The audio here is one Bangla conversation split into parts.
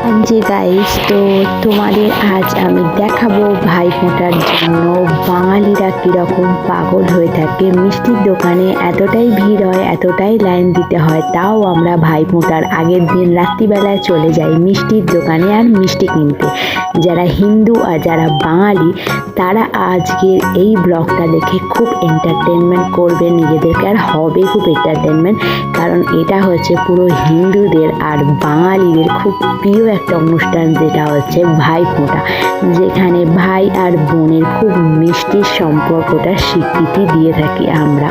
জি গাইস, তো তোমাদের আজ আমি দেখাবো ভাইফোঁটার জন্য বাঙালিরা কিরকম পাগল হয়ে থাকে। মিষ্টির দোকানে এতটাই ভিড় হয়, এতটাই লাইন দিতে হয়, তাও আমরা ভাইফোঁটার আগের দিন রাত্রিবেলায় চলে যাই মিষ্টির দোকানে আর মিষ্টি কিনতে। যারা হিন্দু আর যারা বাঙালি তারা আজকের এই ব্লগটা দেখে খুব এন্টারটেনমেন্ট করবে নিজেদেরকে, আর হবে খুব এন্টারটেনমেন্ট, কারণ এটা হচ্ছে পুরো হিন্দুদের আর বাঙালিদের খুব প্রিয় একটা অনুষ্ঠান, যেটা হচ্ছে ভাইফোঁটা, যেখানে ভাই আর বোনের খুব মিষ্টির সম্পর্কটা স্বীকৃতি দিয়ে থাকি আমরা,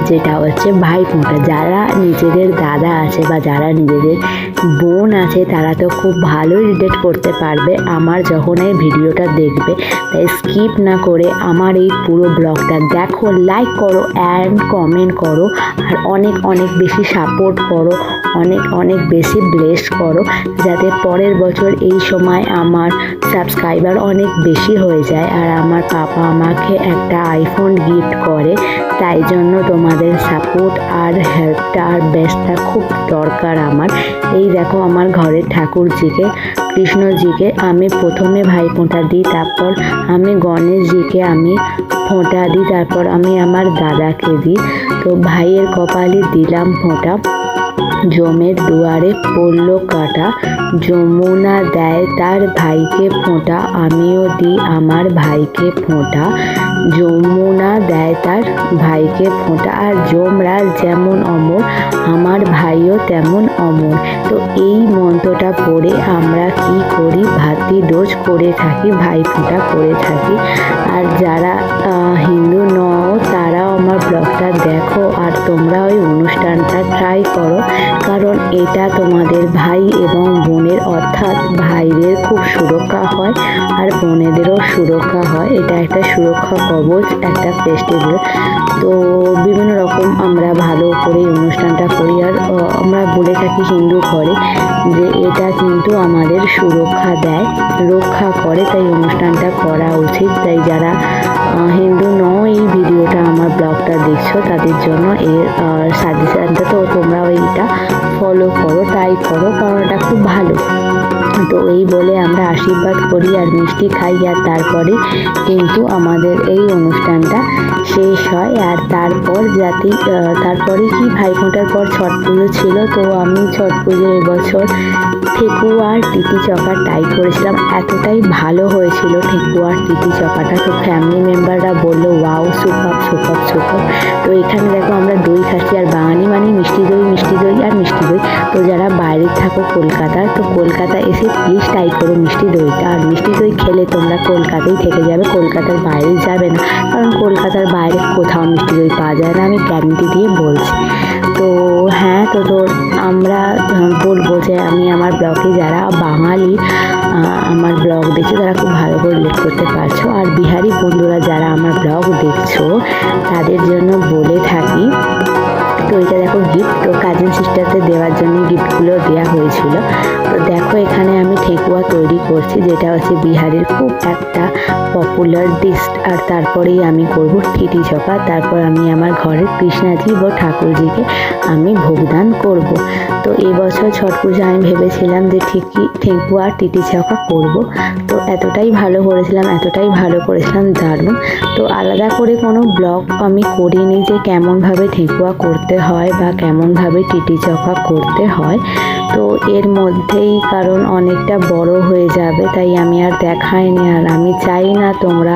যেটা হচ্ছে ভাইফোঁটা। যারা নিজেদের দাদা আছে বা যারা নিজেদের বোন আছে তারা তো খুব ভালোই রিলেট করতে পারবে আমার যখন এই ভিডিওটা দেখবে। তাই স্কিপ না করে আমার এই পুরো ব্লগটা দেখো, লাইক করো অ্যান্ড কমেন্ট করো, আর অনেক অনেক বেশি সাপোর্ট করো, অনেক অনেক বেশি ব্লেস করো, যাতে পরের বছর এই সময় আমার সাবস্ক্রাইবার অনেক বেশি হয়ে যায় আর আমার পাপা আমাকে একটা আইফোন গিফট করে। তাই জন্য তোমাদের সাপোর্ট আর হেল্পটা আর বেস্টটা খুব দরকার আমার। এই দেখো আমার ঘরের ঠাকুরজিকে, কৃষ্ণজিকে আমি প্রথমে ভাইফোঁটা দিই, তারপর আমি গণেশজিকে আমি ফোঁটা দিই, তারপর আমি আমার দাদাকে দিই। তো ভাইয়ের কপালে দিলাম ফোঁটা, জমের দুয়ারে পড়ল কাটা, যমুনা দেয় তার ভাইকে ফোঁটা, আমিও দিই আমার ভাইকে ফোঁটা, যমুনা দেয় তার ভাইকে ফোঁটা, আর যমরাজ যেমন অমর আমার ভাইও তেমন অমর। তো এই মন্ত্রটা পড়ে আমরা কি করি, ভাতৃ ডোজ করে থাকি, ভাইফোঁটা করে থাকি। আর যারা হিন্দু নও তারাও আমার ব্লগটা দেখো, আর তোমরা ওই অনুষ্ঠানটা ট্রাই করো, কারণ এটা তোমাদের ভাই এবং বোনের অর্থাৎ ভাইদের খুব সুরক্ষা হয় আর বোনেদেরও সুরক্ষা হয়। এটা একটা সুরক্ষা কবচ, একটা ফেস্টিভ্যাল। তো বিভিন্ন রকম আমরা ভালো করে এই অনুষ্ঠানটা করি, আর আমরা বলে থাকি হিন্দু ঘরে যে এটা কিন্তু আমাদের সুরক্ষা দেয়, রক্ষা করে, তাই অনুষ্ঠানটা করা উচিত। তাই যারা হিন্দু নও এই ভিডিওটা আমার ব্লগটা দেখছো তাদের জন্য এর সাজেশনটা, তো তোমরা এইটা ফলো করো, ট্রাই করো, কারণ এটা খুব ভালো। তো এই বলে আমরা আশীর্বাদ করি আর মিষ্টি খাই, আর তারপরে কিন্তু আমাদের এই অনুষ্ঠানটা শেষ হয়। আর তারপর তারপরে কি ভাইফোঁটার পর ছট পুজো ছিল। তো আমি ছট পুজো এবছর ঠেকুয়া আর টিটি চকা ট্রাই করেছিলাম, এতটাই ভালো হয়েছিল ঠেকুয়া আর টিটি চকাটা। তো ফ্যামিলি মেম্বাররা বললো ওয়াও, সুপার সুপার সুপার। তো এখানে দেখো আমরা দই খাচ্ছি, আর বাঙালি মানে মিষ্টি দই, মিষ্টি দই আর মিষ্টি দই। তো যারা বাইরে থাকো কলকাতার, তো কলকাতা এসে প্লিজ ট্রাই করো মিষ্টি দইটা, আর মিষ্টি দই খেলে তোমরা কলকাতায় থেকে যাবে, কলকাতার বাইরে যাবে না, কারণ কলকাতার বাইরে কোথাও মিষ্টি দই পাওয়া যায় না, আমি গ্যারান্টি দিয়ে বলছি। তো হ্যাঁ, তো আমরা বলবো যে আমি আমার ব্লগে যারা বাঙালি আমার ব্লগ দেখছো তারা খুব ভালো করে রিলেট করতে পারছো, আর বিহারি বন্ধুরা যারা আমার ব্লগ দেখছো তাদের জন্য বলে থাকি। তো এটা দেখো গিফট, তো কাজিন সিস্টারদের দেওয়ার জন্য গিফটগুলো দেওয়া হয়েছিল। তো দেখো এখানে আমি ঠেকুয়া তৈরি করছি, যেটা হচ্ছে বিহারের খুব একটা পপুলার ডিশ। আর তারপরেই আমি করব টিটি চকা, তারপর আমি আমার ঘরের কৃষ্ণাজি ও ঠাকুরজিকে আমি ভোগদান করব। তো এবছর ছট পুজো আমি ভেবেছিলাম যে ঠিকই ঠেকুয়া আর টিটি চকা করব। তো এতটাই ভালো করেছিলাম দারুণ। তো আলাদা করে কোনো ব্লগ আমি করিনি যে কেমনভাবে ঠেকুয়া করতে হয় বা কেমনভাবে টিটি চকা করতে হয়। তো এর মধ্যেই কারণ অনেকটা বড় হয়ে যাবে তাই আমি আর দেখাইনি, আর আমি চাই না তোমরা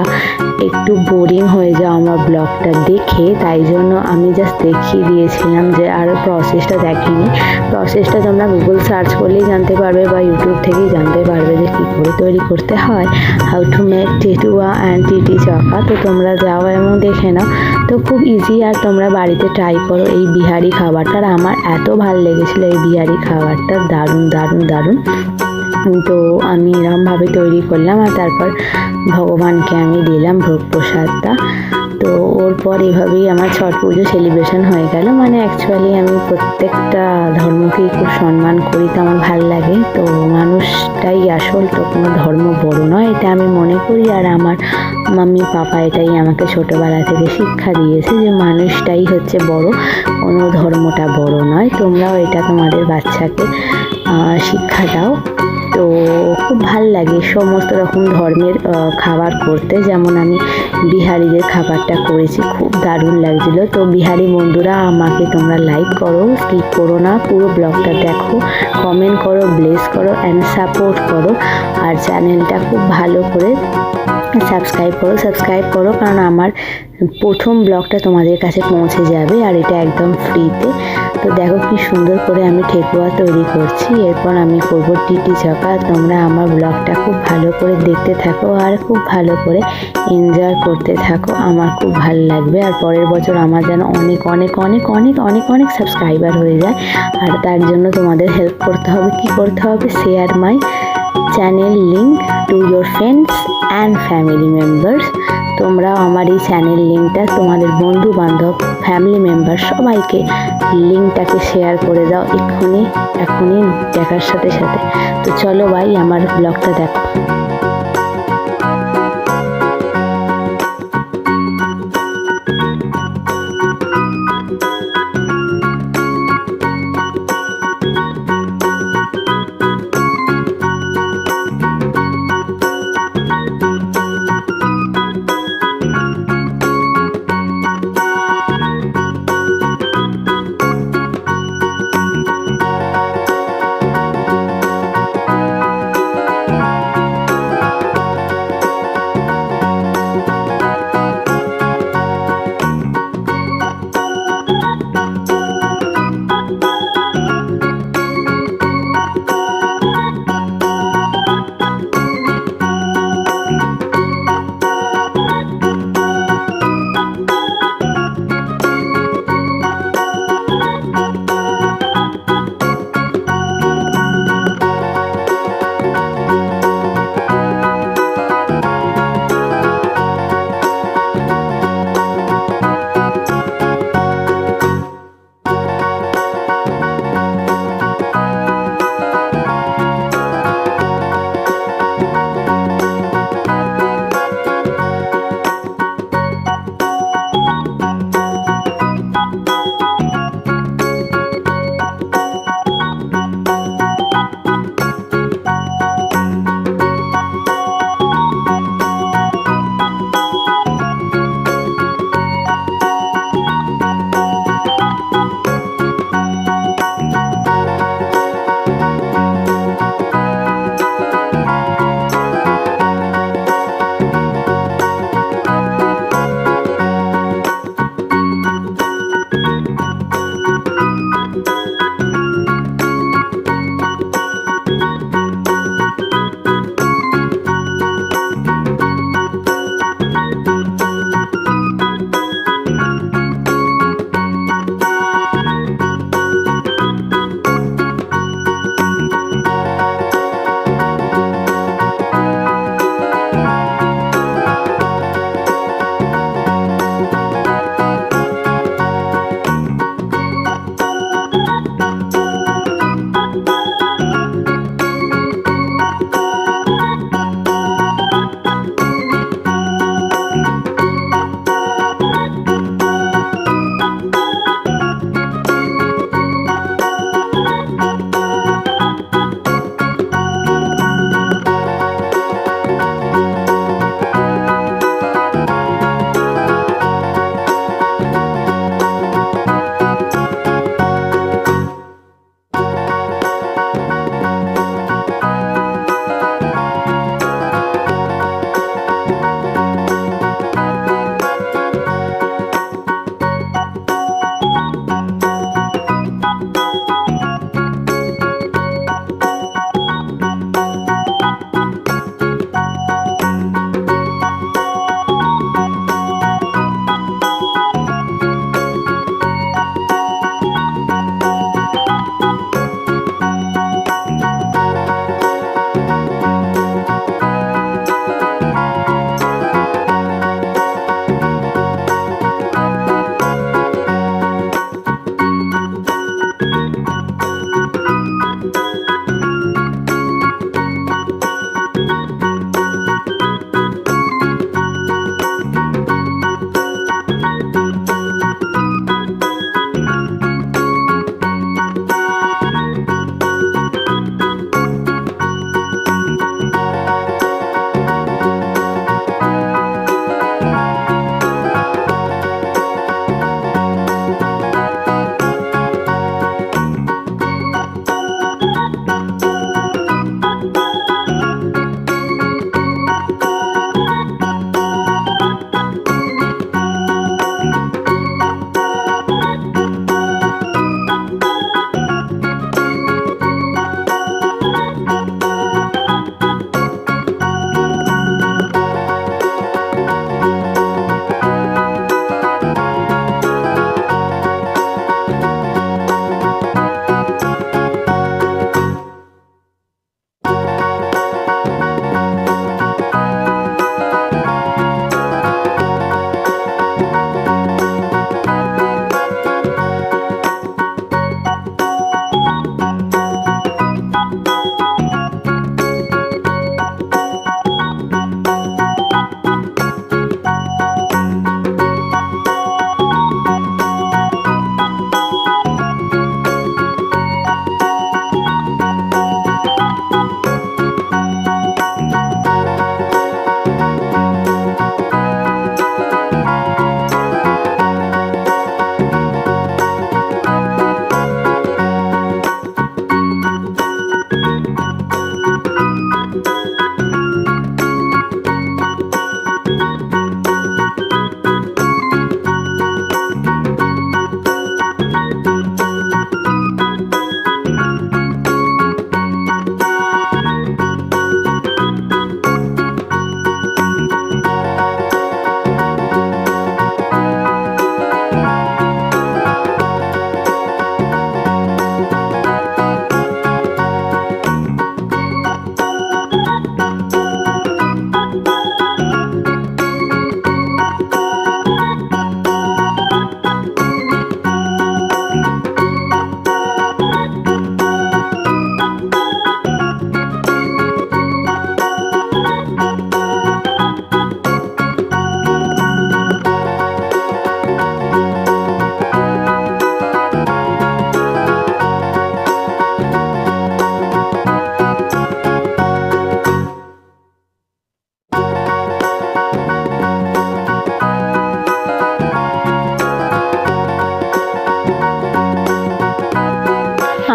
একটু বোরিং হয়ে যাও আমার ব্লগটা দেখে, তাই জন্য আমি জাস্ট দেখিয়ে দিয়েছিলাম, যে আর প্রসেসটা দেখিনি। প্রসেসটা তোমরা গুগল সার্চ করলেই জানতে পারবে বা ইউটিউব থেকেই জানতে পারবে যে কী করে তৈরি করতে হয়, how to make thekua and টিটি চকা। তো তোমরা যাও এবং দেখে নাও, তো খুব ইজি, আর তোমরা বাড়িতে ট্রাই করো এই বিহারি খাবারটা। আমার এত ভালো লেগেছিলো এই বিহারি খাবারটা, দারুণ দারুণ দারুণ। তো আমি এরকমভাবে তৈরি করলাম, আর তারপর ভগবানকে আমি দিলাম ভোগ প্রসাদটা। তো ওর পর এভাবেই আমার ছট পুজো সেলিব্রেশন হয়ে গেল। মানে অ্যাকচুয়ালি আমি প্রত্যেকটা ধর্মকেই খুব সম্মান করি, তো আমার ভালো লাগে। তো মানুষটাই আসল, তো কোনো ধর্ম বড় নয় এটা আমি মনে করি। আর আমার মাম্মি পাপা এটাই আমাকে ছোটোবেলা থেকে শিক্ষা দিয়েছে যে মানুষটাই হচ্ছে বড়, কোনো ধর্মটা বড় নয়। তোমরাও এটা তোমাদের বাচ্চাকে শিক্ষা দাও। তো খুব ভাল লাগে সমস্ত রকম ধর্মের খাবার করতে। যেমন আমি বিহারিদের খাবারটা করেছি, খুব দারুণ লাগছিল। তো বিহারি বন্ধুরা, আমাকে তোমরা লাইক করো, স্কিপ করো না, পুরো ব্লগটা দেখো, কমেন্ট করো, ব্লেস করো অ্যান্ড সাপোর্ট করো। আর চ্যানেলটা খুব ভালো করে সাবস্ক্রাইব করো, কারণ আমার প্রথম ব্লগটা তোমাদের কাছে পৌঁছে যাবে আর এটা একদম ফ্রিতে। তো দেখো কি সুন্দর করে আমি ঠেকুয়া তৈরি করছি, এরপর আমি করব টিটি চকা। তোমরা আমার ব্লগটা খুব ভালো করে দেখতে থাকো আর খুব ভালো করে এনজয় করতে থাকো, আমার খুব ভালো লাগবে। আর পরের বছর আমার যেন অনেক অনেক অনেক অনেক অনেক অনেক সাবস্ক্রাইবার হয়ে যায়। আর তার জন্য তোমাদের হেল্প করতে হবে। কি করতে হবে? Share my channel link to your friends and family members. তোমরাও আমার এই চ্যানেল লিঙ্কটা তোমাদের বন্ধু বান্ধব, ফ্যামিলি মেম্বার সবাইকে লিঙ্কটাকে শেয়ার করে দাও এখনই দেখার সাথে সাথে। তো চলো ভাই, আমার ব্লগটা দেখো।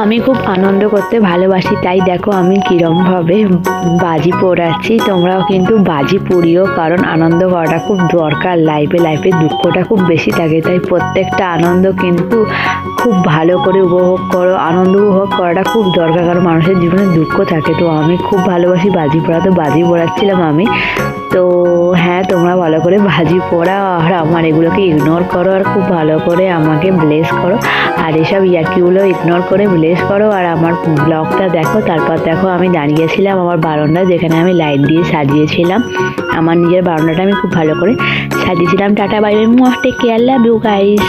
আমি খুব আনন্দ করতে ভালোবাসি, তাই দেখো আমি কিরমভাবে বাজি পোড়াচ্ছি। তোমরাও কিন্তু বাজি পুড়িও, কারণ আনন্দ করাটা খুব দরকার। লাইফে দুঃখটা খুব বেশি থাকে, তাই প্রত্যেকটা আনন্দ কিন্তু খুব ভালো করে উপভোগ করো। আনন্দ উপভোগ করাটা খুব দরকার, কারণ মানুষের জীবনে দুঃখ থাকে। তো আমি খুব ভালোবাসি বাজি পোড়া, তো বাজি পোড়াচ্ছিলাম আমি। তো হ্যাঁ, তোমরা ভালো করে বাজি পোড়াও আর আমার এগুলোকে ইগনোর করো আর খুব ভালো করে আমাকে ব্লেস করো। আর এসব ইয়ার্কিগুলো ইগনোর করে ব্লেস করো। আর আমার ব্লগটা দেখো। তারপর দেখো আমি দাঁড়িয়েছিলাম আমার বারান্দা, যেখানে আমি লাইট দিয়ে সাজিয়েছিলাম। আমার নিজের বারান্দাটা আমি খুব ভালো করে সাজিয়েছিলাম। টাটা বাই বাই, মুয়া, take care, love you guys.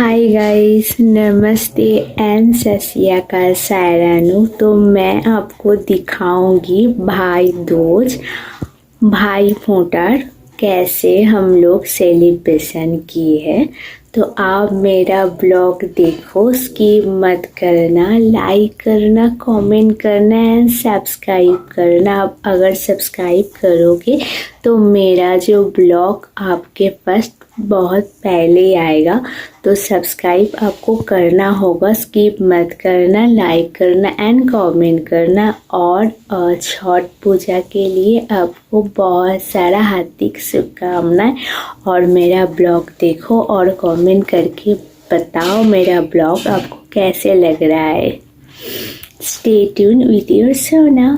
Hi guys, namaste and Sat Sri अकाल सायरानू। तो मैं आपको दिखाऊंगी भाई दूज, भाई फोटार कैसे हम लोग सेलिब्रेशन किए हैं। तो आप मेरा ब्लॉग देखो, स्किप मत करना, लाइक करना, कमेंट करना एंड सब्सक्राइब करना। आप अगर सब्सक्राइब करोगे तो मेरा जो ब्लॉग आपके पास बहुत पहले ही आएगा। तो सब्सक्राइब आपको करना होगा, स्किप मत करना, लाइक करना एंड कमेंट करना। और छठ पूजा के लिए आपको बहुत सारा हार्दिक शुभकामनाएं। और मेरा ब्लॉग देखो और कमेंट करके बताओ मेरा ब्लॉग आपको कैसे लग रहा है। स्टे ट्यून विद योर सोना।